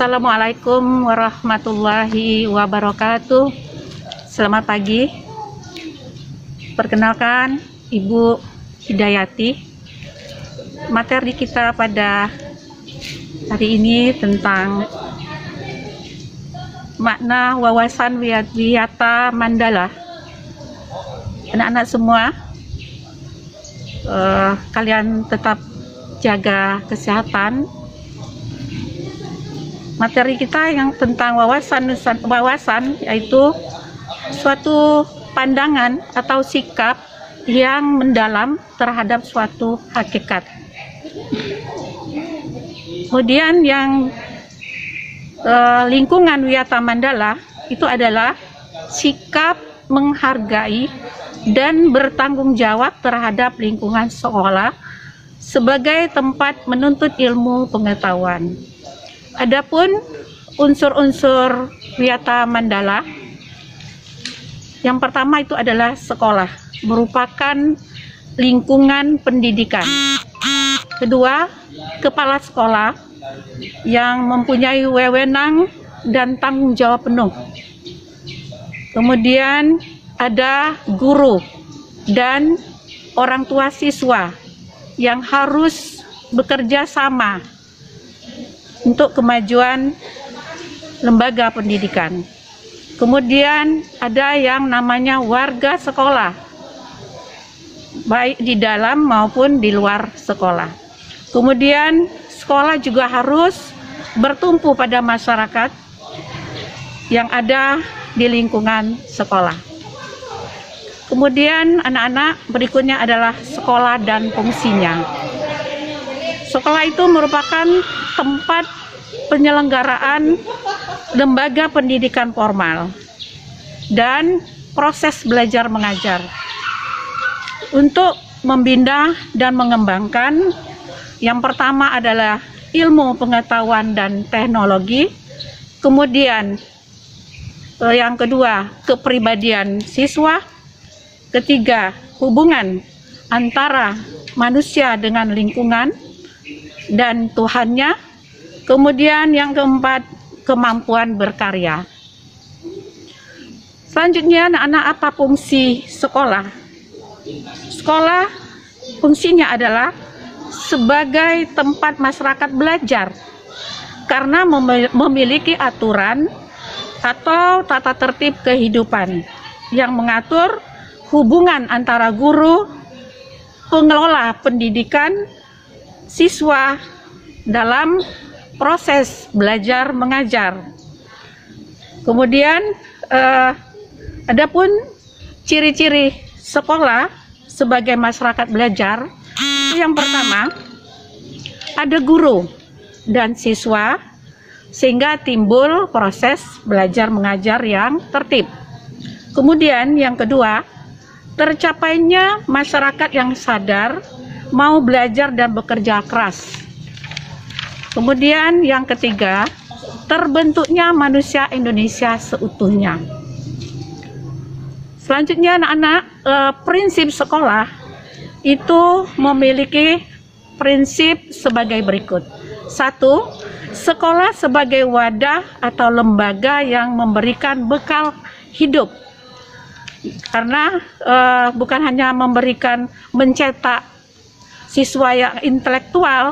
Assalamualaikum warahmatullahi wabarakatuh. Selamat pagi. Perkenalkan, Ibu Hidayati. Materi kita pada hari ini tentang makna wawasan Wiyata Mandala. Anak-anak semua, kalian tetap jaga kesehatan. Materi kita yang tentang wawasan yaitu suatu pandangan atau sikap yang mendalam terhadap suatu hakikat. Kemudian yang lingkungan Wiyata Mandala itu adalah sikap menghargai dan bertanggung jawab terhadap lingkungan sekolah sebagai tempat menuntut ilmu pengetahuan. Adapun unsur-unsur Wiyata Mandala, yang pertama itu adalah sekolah, merupakan lingkungan pendidikan. Kedua, kepala sekolah yang mempunyai wewenang dan tanggung jawab penuh. Kemudian ada guru dan orang tua siswa yang harus bekerja sama untuk kemajuan lembaga pendidikan. Kemudian ada yang namanya warga sekolah, baik di dalam maupun di luar sekolah. Kemudian sekolah juga harus bertumpu pada masyarakat yang ada di lingkungan sekolah. Kemudian anak-anak, berikutnya adalah sekolah dan fungsinya. Sekolah itu merupakan tempat penyelenggaraan lembaga pendidikan formal dan proses belajar mengajar untuk membina dan mengembangkan. Yang pertama adalah ilmu pengetahuan dan teknologi, kemudian yang kedua kepribadian siswa, ketiga hubungan antara manusia dengan lingkungan dan Tuhannya, kemudian yang keempat kemampuan berkarya. Selanjutnya anak-anak, apa fungsi sekolah? Sekolah fungsinya adalah sebagai tempat masyarakat belajar karena memiliki aturan atau tata tertib kehidupan yang mengatur hubungan antara guru, pengelola pendidikan, siswa dalam proses belajar mengajar. Kemudian adapun ciri-ciri sekolah sebagai masyarakat belajar, yang pertama ada guru dan siswa sehingga timbul proses belajar mengajar yang tertib. Kemudian yang kedua, tercapainya masyarakat yang sadar, mau belajar dan bekerja keras. Kemudian yang ketiga, terbentuknya manusia Indonesia seutuhnya. Selanjutnya anak-anak, prinsip sekolah itu memiliki prinsip sebagai berikut. 1. Sekolah sebagai wadah atau lembaga yang memberikan bekal hidup. Karena bukan hanya mencetak siswa yang intelektual,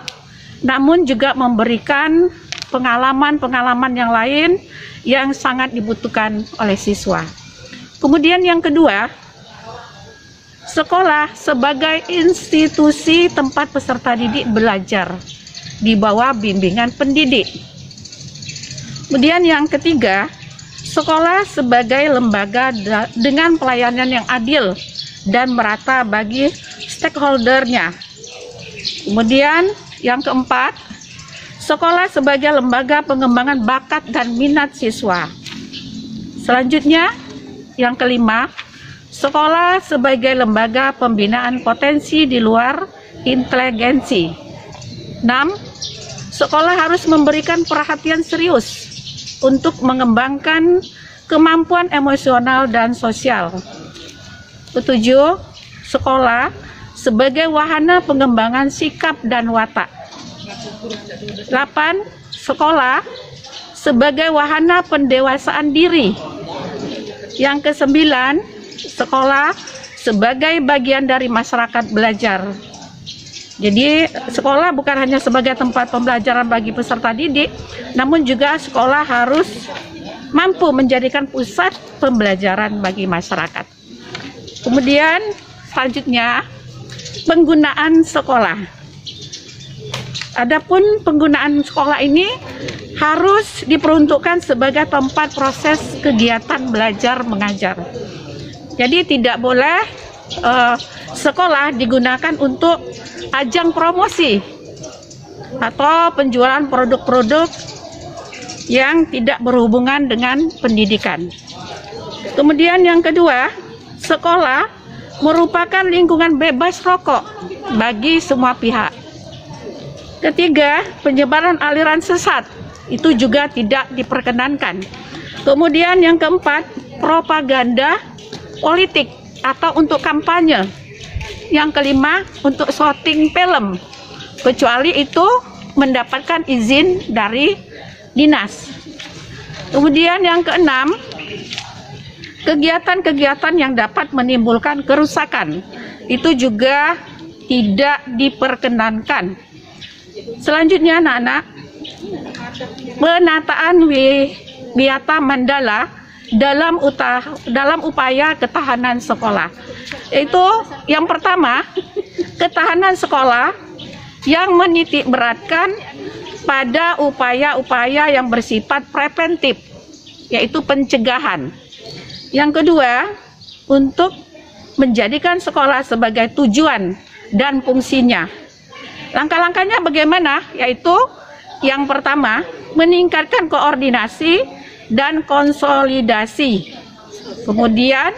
namun juga memberikan pengalaman-pengalaman yang lain yang sangat dibutuhkan oleh siswa. Kemudian yang kedua, sekolah sebagai institusi tempat peserta didik belajar di bawah bimbingan pendidik. Kemudian yang ketiga, sekolah sebagai lembaga dengan pelayanan yang adil dan merata bagi stakeholdernya. Kemudian yang keempat, sekolah sebagai lembaga pengembangan bakat dan minat siswa. Selanjutnya, yang kelima, sekolah sebagai lembaga pembinaan potensi di luar inteligensi. 6. Sekolah harus memberikan perhatian serius untuk mengembangkan kemampuan emosional dan sosial. 7. Sekolah sebagai wahana pengembangan sikap dan watak. 8. Sekolah sebagai wahana pendewasaan diri. Yang kesembilan, sekolah sebagai bagian dari masyarakat belajar. Jadi sekolah bukan hanya sebagai tempat pembelajaran bagi peserta didik, namun juga sekolah harus mampu menjadikan pusat pembelajaran bagi masyarakat. Kemudian selanjutnya, penggunaan sekolah. Adapun penggunaan sekolah ini harus diperuntukkan sebagai tempat proses kegiatan belajar mengajar. Jadi tidak boleh sekolah digunakan untuk ajang promosi atau penjualan produk-produk yang tidak berhubungan dengan pendidikan. Kemudian yang kedua, sekolah merupakan lingkungan bebas rokok bagi semua pihak. Ketiga, penyebaran aliran sesat itu juga tidak diperkenankan. Kemudian yang keempat, propaganda politik atau untuk kampanye. Yang kelima, untuk syuting film, kecuali itu mendapatkan izin dari dinas. Kemudian yang keenam, kegiatan-kegiatan yang dapat menimbulkan kerusakan itu juga tidak diperkenankan. Selanjutnya anak-anak, penataan Wiyata Mandala dalam upaya ketahanan sekolah. Itu yang pertama, ketahanan sekolah yang menitik beratkan pada upaya-upaya yang bersifat preventif, yaitu pencegahan. Yang kedua, untuk menjadikan sekolah sebagai tujuan dan fungsinya. Langkah-langkahnya bagaimana? Yaitu yang pertama, meningkatkan koordinasi dan konsolidasi. Kemudian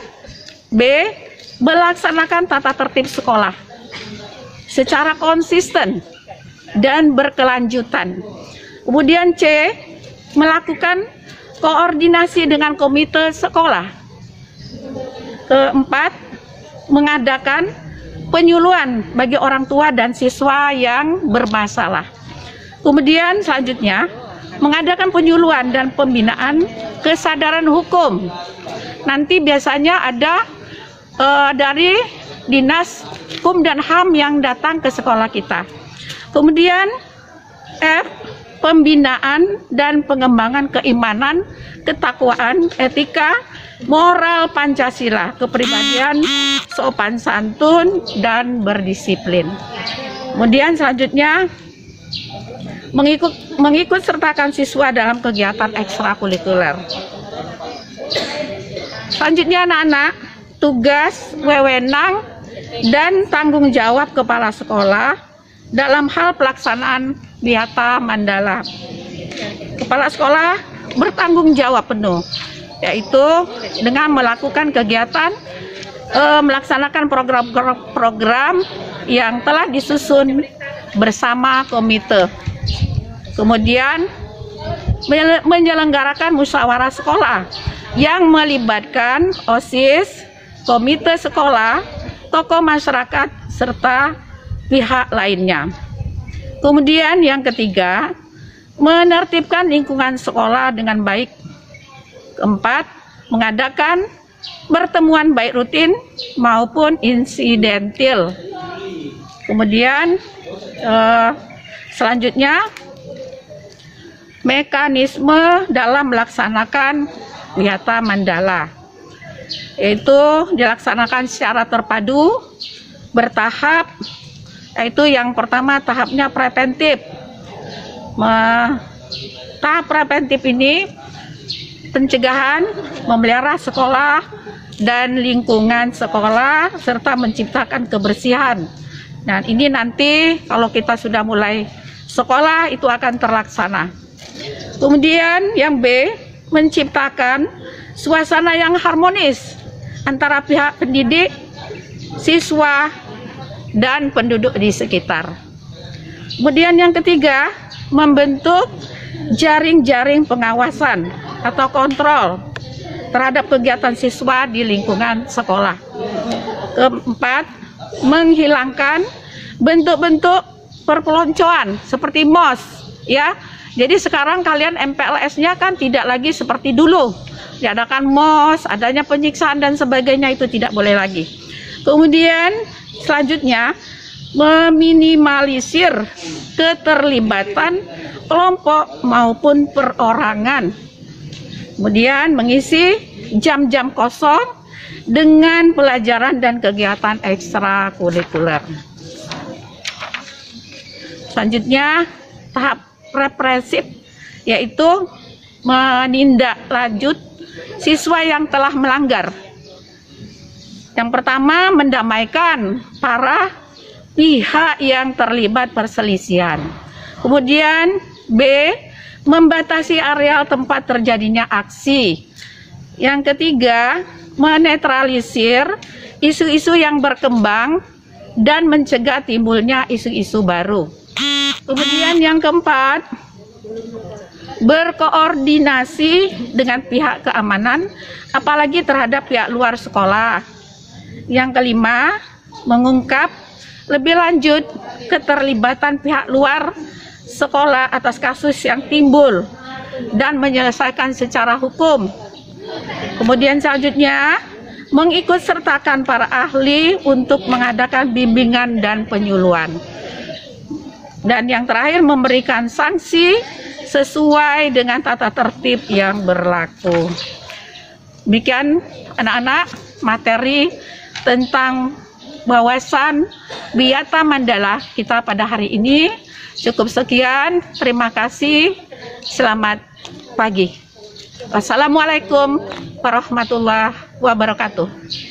B, melaksanakan tata tertib sekolah secara konsisten dan berkelanjutan. Kemudian C, melakukan koordinasi dengan komite sekolah. Keempat, mengadakan penyuluhan bagi orang tua dan siswa yang bermasalah. Kemudian selanjutnya, mengadakan penyuluhan dan pembinaan kesadaran hukum. Nanti biasanya ada dari Dinas Hukum dan HAM yang datang ke sekolah kita. Kemudian F, pembinaan dan pengembangan keimanan, ketakwaan, etika, moral Pancasila, kepribadian, sopan santun, dan berdisiplin. Kemudian selanjutnya, mengikut sertakan siswa dalam kegiatan ekstrakurikuler. Selanjutnya anak-anak, tugas, wewenang, dan tanggung jawab kepala sekolah dalam hal pelaksanaan Wiyata Mandala. Kepala sekolah bertanggung jawab penuh, yaitu dengan melakukan kegiatan, melaksanakan program-program yang telah disusun bersama komite. Kemudian menyelenggarakan musyawarah sekolah yang melibatkan OSIS, komite sekolah, tokoh masyarakat, serta pihak lainnya. Kemudian yang ketiga, menertibkan lingkungan sekolah dengan baik. Keempat, mengadakan pertemuan baik rutin maupun insidentil. Kemudian selanjutnya, mekanisme dalam melaksanakan Wiyata Mandala, yaitu dilaksanakan secara terpadu, bertahap, yaitu yang pertama tahapnya preventif. Tahap preventif ini pencegahan, memelihara sekolah dan lingkungan sekolah, serta menciptakan kebersihan. Dan ini nanti kalau kita sudah mulai sekolah itu akan terlaksana. Kemudian yang B, menciptakan suasana yang harmonis antara pihak pendidik, siswa, dan penduduk di sekitar. Kemudian yang ketiga, membentuk jaring-jaring pengawasan atau kontrol terhadap kegiatan siswa di lingkungan sekolah. Keempat, menghilangkan bentuk-bentuk perpeloncoan seperti MOS, ya, Jadi sekarang kalian MPLS-nya kan tidak lagi seperti dulu, diadakan MOS, adanya penyiksaan dan sebagainya, itu tidak boleh lagi. Kemudian selanjutnya meminimalisir keterlibatan kelompok maupun perorangan. Kemudian mengisi jam-jam kosong dengan pelajaran dan kegiatan ekstrakurikuler. Selanjutnya tahap represif, yaitu menindaklanjut siswa yang telah melanggar. Yang pertama, mendamaikan para pihak yang terlibat perselisihan. Kemudian B, membatasi areal tempat terjadinya aksi. Yang ketiga, menetralisir isu-isu yang berkembang dan mencegah timbulnya isu-isu baru. Kemudian yang keempat, berkoordinasi dengan pihak keamanan, apalagi terhadap pihak luar sekolah. Yang kelima, mengungkap lebih lanjut keterlibatan pihak luar sekolah atas kasus yang timbul dan menyelesaikan secara hukum. Kemudian selanjutnya, mengikut sertakan para ahli untuk mengadakan bimbingan dan penyuluhan. Dan yang terakhir, memberikan sanksi sesuai dengan tata tertib yang berlaku. Demikian anak-anak materi tentang wawasan Biyata Mandala kita pada hari ini. Cukup sekian, terima kasih, selamat pagi. Wassalamualaikum warahmatullahi wabarakatuh.